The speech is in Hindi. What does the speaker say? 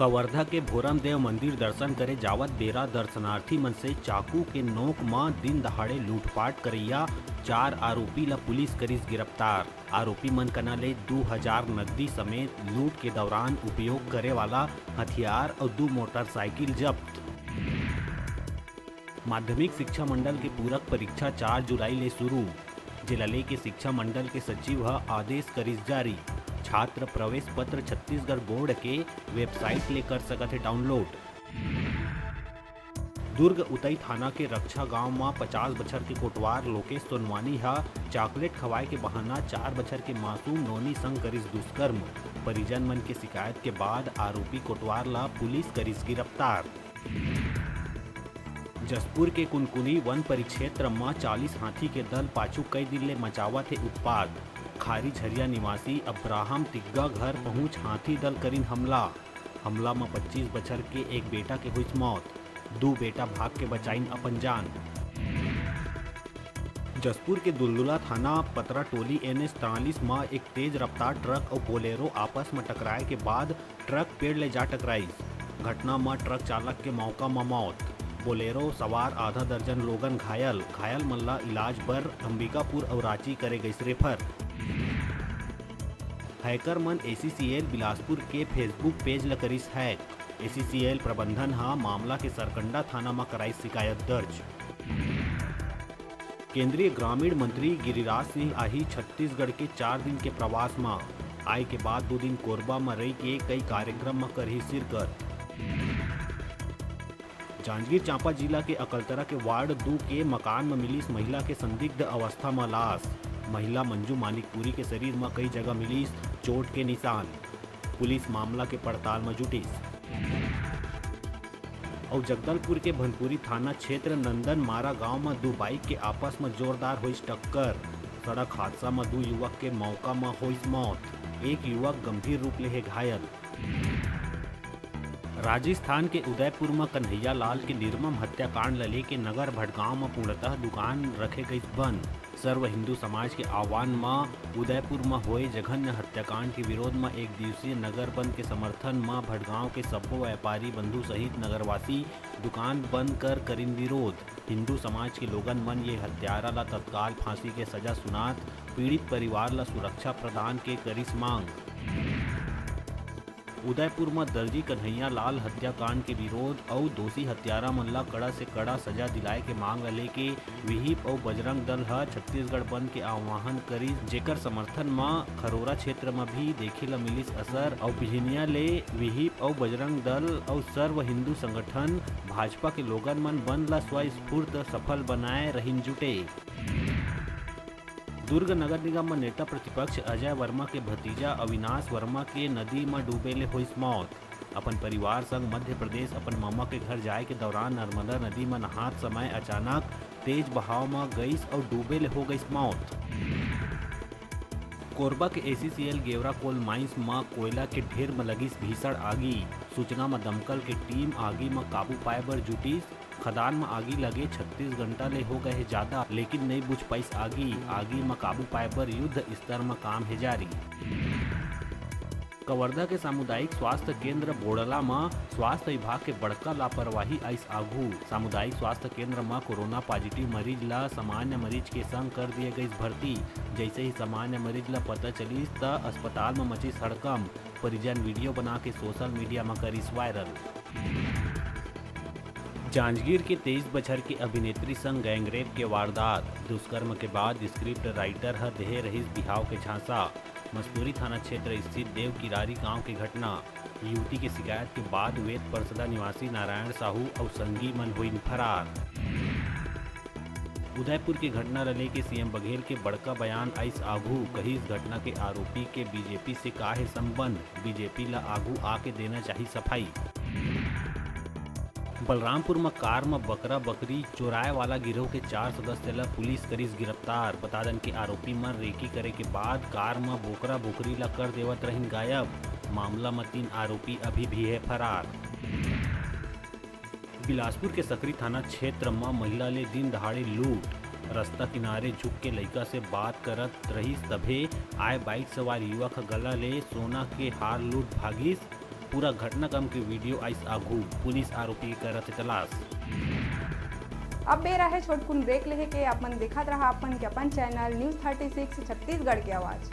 कवर्धा के भोरम देव मंदिर दर्शन करे जावत बेरा दर्शनार्थी मन से चाकू के नोक म दिन दहाड़े लूटपाट करैया 4 आरोपी ला पुलिस करिस गिरफ्तार। आरोपी मन कना ले 2000 नकदी समेत लूट के दौरान उपयोग करे वाला हथियार और 2 मोटरसाइकिल जब्त। माध्यमिक शिक्षा मंडल के पूरक परीक्षा 4 जुलाई ले शुरू। जिला के शिक्षा मंडल के सचिव ह आदेश करिस जारी। छात्र प्रवेश पत्र छत्तीसगढ़ बोर्ड के वेबसाइट ले कर सकत है डाउनलोड। दुर्ग उतई थाना के रक्षा गांव में 50 बछर के कोटवार लोकेश सोनवानी हा चॉकलेट खवाए के बहाना 4 बछर के मासूम नोनी संग करिस दुष्कर्म। परिजन मन के शिकायत के बाद आरोपी कोटवार ला पुलिस करिस गिरफ्तार। जसपुर के कुनकुनी वन परिक्षेत्र में 40 हाथी के दल पाछू कई दिन ले मचावत है उत्पाद। खारी झरिया निवासी अब्राहम तिग्गा घर पहुंच हाथी दल करीन हमला में 25 बछर के एक बेटा के हुई मौत। 2 बेटा भाग के बचाइन अपन जान। जसपुर के दुलदुला थाना पतरा टोली NH 43 में एक तेज रफ्तार ट्रक और बोलेरो आपस में टकराए के बाद ट्रक पेड़ ले जा टकराई। घटना में ट्रक चालक के मौका में मौत। बोलेरो सवार आधा दर्जन लोगन घायल मन ला इलाज बर अंबिकापुर और रांची करे गई रेफर। हैकर मन ACCL बिलासपुर के फेसबुक पेज ल करिस हैक। ACCL प्रबंधन हा मामला के सरकंडा थाना में कराई शिकायत दर्ज। केंद्रीय ग्रामीण मंत्री गिरिराज सिंह आही छत्तीसगढ़ के 4 दिन के प्रवास में। आए के बाद 2 दिन कोरबा में रही के कई कार्यक्रम में करही शिरकत। जांजगीर चांपा जिला के अकलतरा के वार्ड 2 के मकान में मिलीस महिला के संदिग्ध अवस्था में लाश। महिला मंजू मानिकपुरी के शरीर में कई जगह मिलीस चोट के निशान। पुलिस मामला के पड़ताल में जुटिस। और जगदलपुर के भनपुरी थाना क्षेत्र नंदन मारा गांव में 2 बाइक के आपस में जोरदार हुई टक्कर। सड़क हादसा में 2 युवक के मौका में हुई मौत। एक युवक गंभीर रूप ले है घायल। राजस्थान के उदयपुर में कन्हैया लाल के निर्मम हत्याकांड लले के नगर भटगांव में पूर्णतः दुकान रखे गई बंद। सर्व हिंदू समाज के आह्वान में उदयपुर में हुए जघन्य हत्याकांड के विरोध में एक दिवसीय नगर बंद के समर्थन में भटगांव के सब्बो व्यापारी बंधु सहित नगरवासी दुकान बंद कर करीन विरोध। हिंदू समाज के लोगन मन ये हत्यारा ला तत्काल फांसी के सजा सुनात पीड़ित परिवार ला सुरक्षा प्रदान के करिस मांग। उदयपुर में दर्जी कन्हैया लाल हत्याकांड के विरोध और दोषी हत्यारा मन ला कड़ा से कड़ा सजा दिलाए के मांग लेके विहिप और बजरंग दल ह छत्तीसगढ़ बंद के आह्वान करी, जेकर समर्थन में खरोरा क्षेत्र में भी देखे ला मिलिस असर। और बिजनिया ले विहिप और बजरंग दल और सर्व हिंदू संगठन भाजपा के लोगन मन बंद ला स्वस्फूर्त सफल बनाए रहीन जुटे। दुर्ग नगर निगम में नेता प्रतिपक्ष अजय वर्मा के भतीजा अविनाश वर्मा के नदी में डूबे ले हुई मौत। अपन परिवार संग मध्य प्रदेश अपन मामा के घर जाए के दौरान नर्मदा नदी में नहात समय अचानक तेज बहाव में गईस और डूबे ले हो गई मौत। कोरबा के ACCL गेवरा कोल माइंस में कोयला के ढेर में लगिस भीषण आगी। सूचना में दमकल के टीम आगी में काबू पाए बर जुटिस। खदान में आगी लगे 36 घंटा ले हो गए ज्यादा, लेकिन नहीं बुझ पाइस आगी में काबू पाए बर युद्ध स्तर में काम है जारी। कवर्धा के सामुदायिक स्वास्थ्य केंद्र बोड़ला में स्वास्थ्य विभाग के बड़का लापरवाही आइस आघू। सामुदायिक स्वास्थ्य केंद्र में कोरोना पॉजिटिव मरीज ला सामान्य मरीज के संग कर दिए गई भर्ती। जैसे ही सामान्य मरीज ला पता चली त अस्पताल में मची हड़कंप। परिजन वीडियो बना के सोशल मीडिया में करिस वायरल। जांजगीर के 23 बछर की अभिनेत्री संग गैंगरेप के वारदात। दुष्कर्म के बाद स्क्रिप्ट राइटर ह देह रहीस बिहाव के झांसा। मस्तूरी थाना क्षेत्र स्थित देव किरारी गांव की घटना। युवती की शिकायत के बाद वेद परसदा निवासी नारायण साहू और संगी मन हुई फरार। उदयपुर की घटना रले के CM बघेल के बड़का बयान आइस आघू। कही इस घटना के आरोपी के बीजेपी से का है संबंध, बीजेपी ला आघू आके देना चाहिए सफाई। बलरामपुर में कार में बकरा बकरी चोराए वाला गिरोह के 4 सदस्य ला पुलिस करिस गिरफ्तार। बता दें कि आरोपी मन रेकी करे के बाद कार में बोकरा बोकरी ला कर देवत रहीन गायब। मामला में 3 आरोपी अभी भी है फरार। बिलासपुर के सकरी थाना क्षेत्र में महिला ले दिन दहाड़े लूट। रास्ता किनारे झुक के लइका से बात करत रही तभे आए बाइक सवार युवक गला ले सोना के हार लूट भागिस। पूरा घटनाक्रम के वीडियो आइस आघू पुलिस आरोपी करत तलाश। अब बेरा है छोटकुन ब्रेक लेहे के अपन देखत रहा अपन चैनल न्यूज़ 36 छत्तीसगढ़ के आवाज़।